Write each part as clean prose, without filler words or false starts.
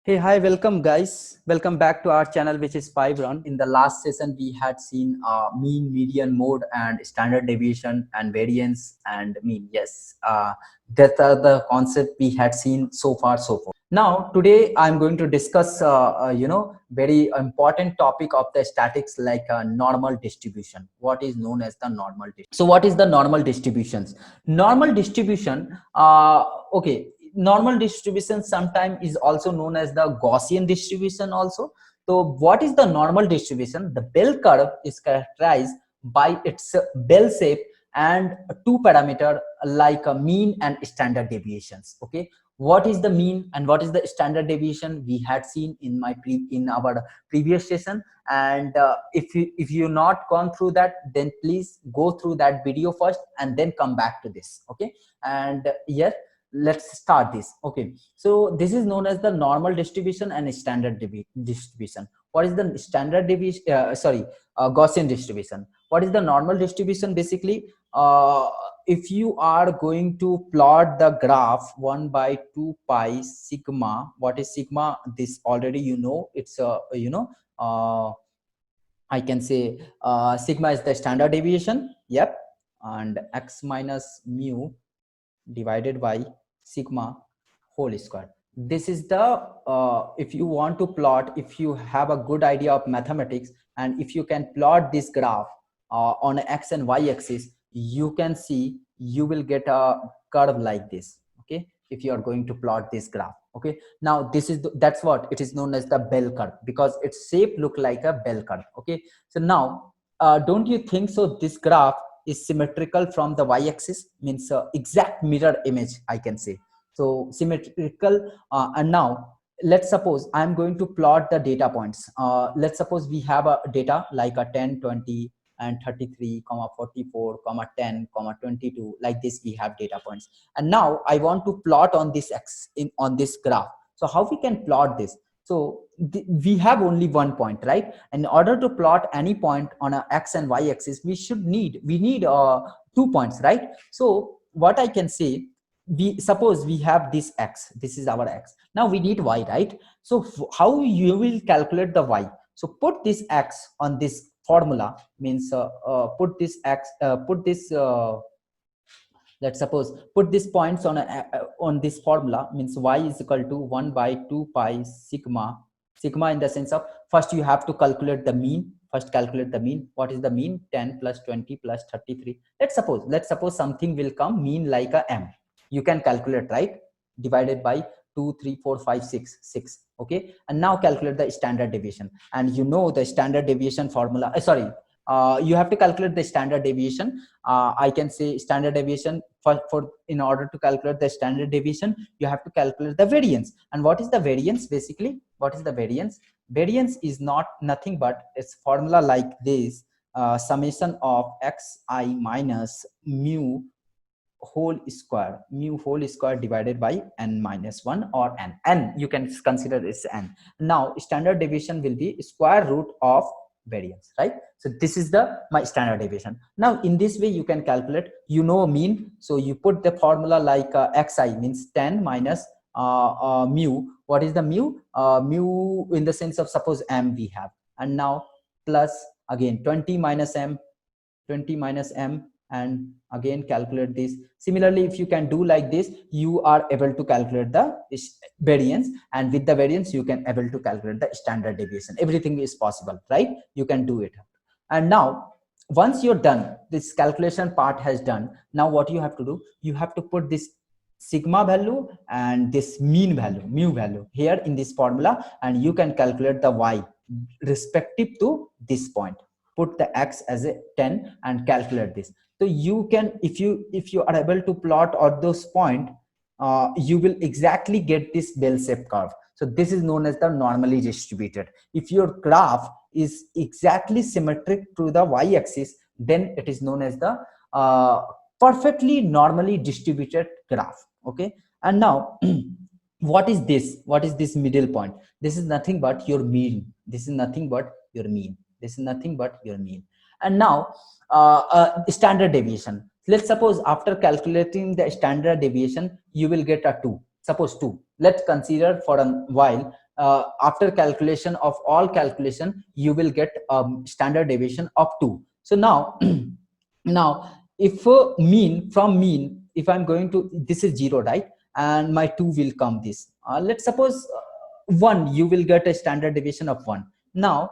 Hey, hi, welcome guys. Welcome back to our channel, which is Five-Run. In the last session, we had seen mean, median, mode, and standard deviation, and variance, and mean. Yes, that are the concept we had seen so far, so far. Now, today I'm going to discuss, very important topic of the statics, like normal distribution. What is known as the normal distribution? So, what is the normal distributions? Normal distribution. Okay, normal distribution sometimes is also known as the Gaussian distribution also. So what is the normal distribution? The bell curve is characterized by its bell shape and two parameter like a mean and standard deviations. Okay, what is the mean and what is the standard deviation we had seen in our previous session, and if you not gone through that, then please go through that video first and then come back to this. Okay, and yes, let's start this. Okay, so this is known as the normal distribution and standard distribution. What is the standard deviation? Gaussian distribution. What is the normal distribution? Basically, if you are going to plot the graph 1 by 2 pi sigma. What is sigma? This already you know. It's I can say sigma is the standard deviation. Yep, and x minus mu divided by sigma whole square. This is the if you want to plot, if you have a good idea of mathematics, and if you can plot this graph on x and y axis, you can see you will get a curve like this. Okay, if you are going to plot this graph. Okay, now this is that's what it is known as the bell curve, because its shape look like a bell curve. Okay, so now don't you think so this graph is symmetrical from the y-axis? Means exact mirror image, I can say. So symmetrical. And now let's suppose I'm going to plot the data points. Let's suppose we have a data like a 10, 20 and 33, 44, 10, 22. Like this we have data points, and now I want to plot on this x on this graph. So how we can plot this? So we have only one point, right? In order to plot any point on a x and y axis, we need 2 points, right? So what I can say, we suppose we have this x, this is our x. Now we need y, right? So how you will calculate the y? So put this x on this formula, means put this x, let's suppose put these points on this formula, means y is equal to 1 by 2 pi sigma in the sense of, first you have to calculate the mean. First calculate the mean. What is the mean? 10 plus 20 plus 33. Let's suppose something will come mean like a m. You can calculate, right? Divided by 2, 3, 4, 5, 6, 6. Okay, and now calculate the standard deviation, and you know the standard deviation formula. You have to calculate the standard deviation. I can say standard deviation for in order to calculate the standard deviation, you have to calculate the variance. And what is the variance? Basically, what is the variance? Variance is nothing but its formula like this: summation of xi minus mu whole square divided by n minus 1, or n you can consider this n. Now standard deviation will be square root of variance, right? So this is my standard deviation. Now in this way you can calculate, mean. So you put the formula like xi means 10 minus mu. What is the mu? Mu in the sense of, suppose m we have, and now plus again 20 minus m, and again calculate this. Similarly, if you can do like this, you are able to calculate the variance, and with the variance you can able to calculate the standard deviation. Everything is possible, right? You can do it. And now once you're done, this calculation part has done, now what you have to do, you have to put this sigma value and this mean value, mu value, here in this formula, and you can calculate the y respective to this point. Put the x as a 10 and calculate this. So you can, if you are able to plot at those point, you will exactly get this bell shaped curve. So this is known as the normally distributed. If your graph is exactly symmetric to the y axis, then it is known as the perfectly normally distributed graph. Okay, and now what is this middle point? This is nothing but your mean. This is nothing but your mean. This is nothing but your mean. And now standard deviation. Let's suppose after calculating the standard deviation, you will get a 2. Suppose 2. Let's consider for a while after calculation of all calculation, you will get standard deviation of 2. So now now if mean, from mean, if I'm going to, this is 0, right, and my 2 will come this, let's suppose 1, you will get a standard deviation of 1. Now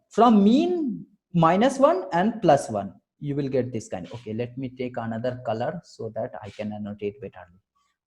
from mean minus 1 and plus 1, you will get this kind. Okay, let me take another color so that I can annotate better.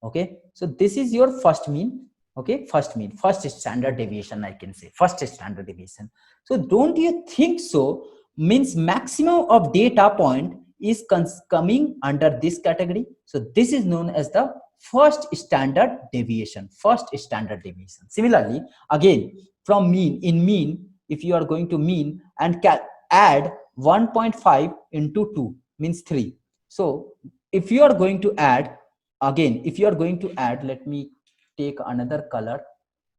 Okay, so this is your first mean. Okay, first mean, first standard deviation, I can say first standard deviation. So don't you think so? Means maximum of data point is coming under this category. So this is known as the first standard deviation, first standard deviation. Similarly, again, from mean, in mean, if you are going to mean and add 1.5 into 2 means 3. So if you are going to add, again, if you are going to add, let me take another color.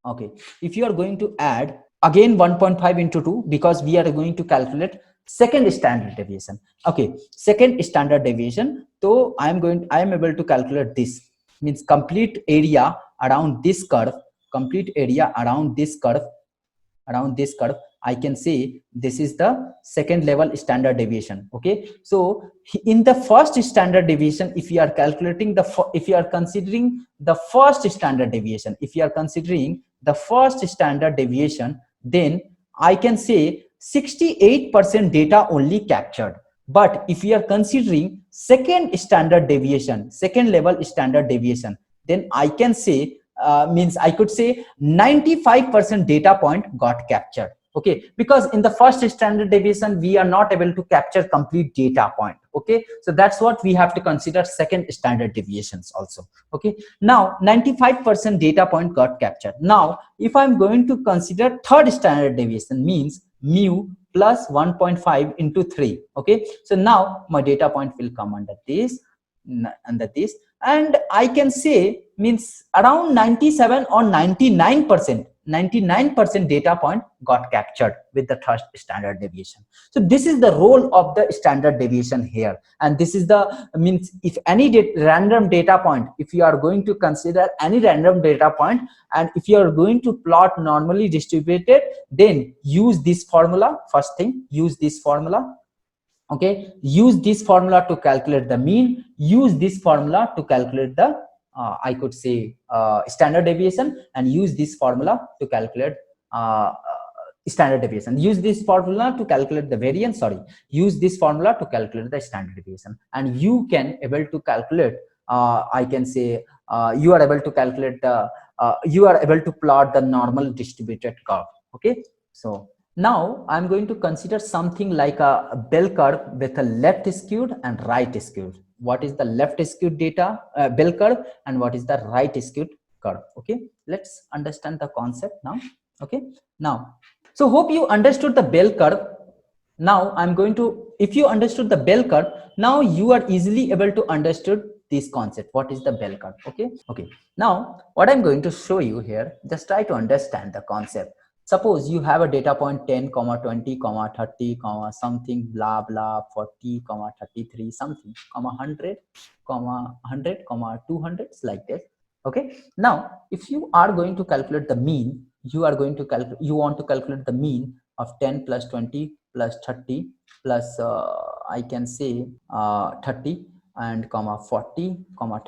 Okay, if you are going to add again 1.5 into 2, because we are going to calculate second standard deviation. Okay, second standard deviation. So I am able to calculate this, means complete area around this curve, complete area around this curve, I can say this is the second level standard deviation. Okay, so in the first standard deviation, if you are calculating if you are considering the first standard deviation, then I can say 68% data only captured. But if you are considering second standard deviation, second level standard deviation, then I can say means I could say 95% data point got captured. Okay, because in the first standard deviation we are not able to capture complete data point. Okay, so that's what we have to consider second standard deviations also. Okay, now 95% data point got captured. Now if I'm going to consider third standard deviation, means mu plus 1.5 into 3. Okay, so now my data point will come under this, and I can say means around 97 or 99% data point got captured with the third standard deviation. So this is the role of the standard deviation here, and this is the means if any random data point, if you are going to consider any random data point, and if you are going to plot normally distributed, then use this formula. First thing, use this formula. Okay, use this formula to calculate the mean, use this formula to calculate the I could say standard deviation, and use this formula to calculate standard deviation, use this formula to calculate the variance, use this formula to calculate the standard deviation, and you can able to calculate I can say you are able to calculate the you are able to plot the normal distributed curve. Okay, so now I'm going to consider something like a bell curve with a left skewed and right skewed. What is the left skewed data bell curve, and what is the right skewed curve? Okay, let's understand the concept now. Okay, now, so hope you understood the bell curve. Now I'm going to, if you understood the bell curve, now you are easily able to understood this concept. What is the bell curve? Okay, now what I'm going to show you here, just try to understand the concept. Suppose you have a data point 10, 20, 30, something, blah, blah, 40, 33, something, 100, 200, like this. Okay. Now, if you are going to calculate the mean, you want to calculate the mean of 10 plus 20 plus 30 plus I can say 30 and 40,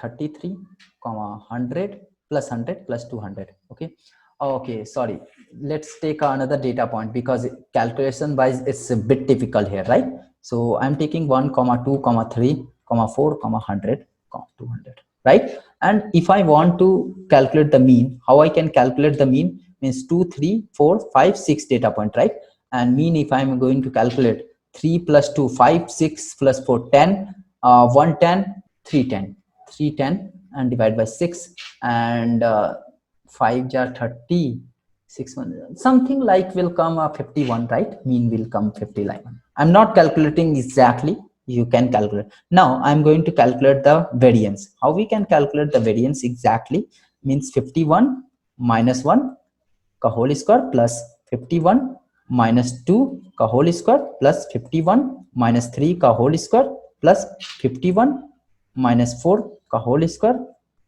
33, 100 plus 100 plus 200. Okay. Okay, sorry, let's take another data point, because calculation wise it's a bit difficult here, right? So I'm taking 1, 2, 3, 4, 100, 200, right? And if I want to calculate the mean, how I can calculate the mean, means 2, 3, 4, 5, 6 data point, right? And mean, if I'm going to calculate 3 plus 2, 5, 6 plus 4, 10, 110, 310, 310 and divide by 6, and 5 jar 30, 6 1, something like will come 51, right? Mean will come 51. I'm not calculating exactly, you can calculate. Now I'm going to calculate the variance. How we can calculate the variance exactly, means 51 minus 1 ka whole square plus 51 minus 2 ka whole square plus 51 minus 3 ka whole square plus 51 minus 4 ka whole square,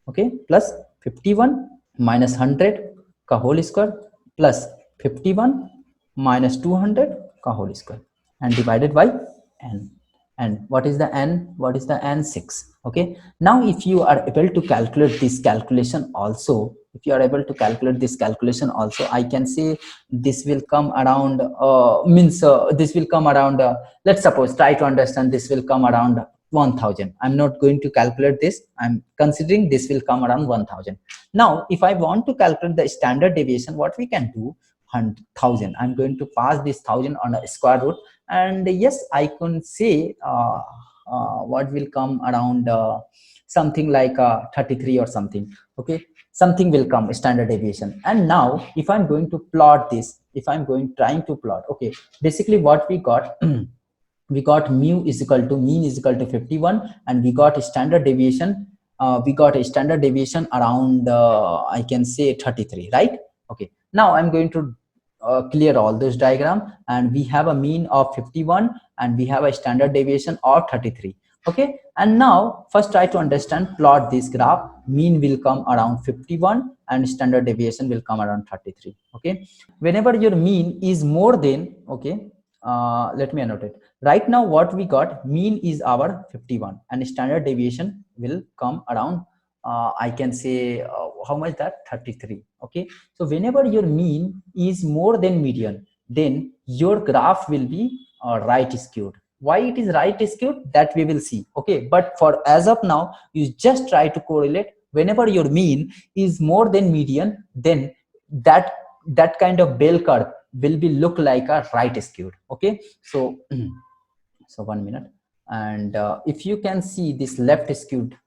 okay, plus 51 minus 100 का whole square plus 51 minus 200 का whole square and divided by n. And what is the n? What is the n? 6. Okay, now if you are able to calculate this calculation also, if you are able to calculate this calculation also, I can say this will come around this will come around let's suppose, try to understand, this will come around 1000. I'm not going to calculate this, I'm considering this will come around 1000. Now if I want to calculate the standard deviation, what we can do, 1000, I'm going to pass this 1000 on a square root, and yes, I can say what will come around something like 33 or something. Okay, something will come standard deviation. And now if I'm going to plot this, if I'm going trying to plot, okay, basically what we got we got mu is equal to mean is equal to 51, and we got a standard deviation, we got a standard deviation around I can say 33, right? Okay, now I'm going to clear all this diagram, and we have a mean of 51 and we have a standard deviation of 33. Okay, and now first try to understand, plot this graph. Mean will come around 51 and standard deviation will come around 33. Okay, whenever your mean is more than, okay, let me annotate. Right now what we got, mean is our 51 and standard deviation will come around I can say how much, that 33. Okay, so whenever your mean is more than median, then your graph will be right skewed. Why it is right skewed, that we will see. Okay, but for as of now, you just try to correlate. Whenever your mean is more than median, then that kind of bell curve will be look like a right skewed. Okay, so so 1 minute. And if you can see this left skewed,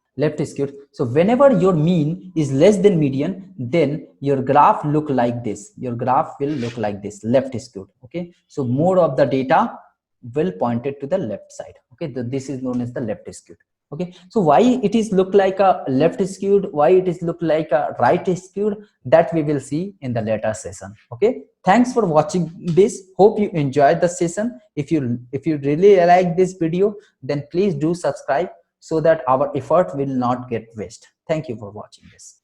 so whenever your mean is less than median, then your graph look like this, your graph will look like this, left skewed. Okay, so more of the data will pointed to the left side. Okay, this is known as the left skewed. Okay, so why it is look like a left skewed, why it is look like a right skewed, that we will see in the later session. Okay, thanks for watching this. Hope you enjoyed the session. If you really like this video, then please do subscribe so that our effort will not get waste. Thank you for watching this.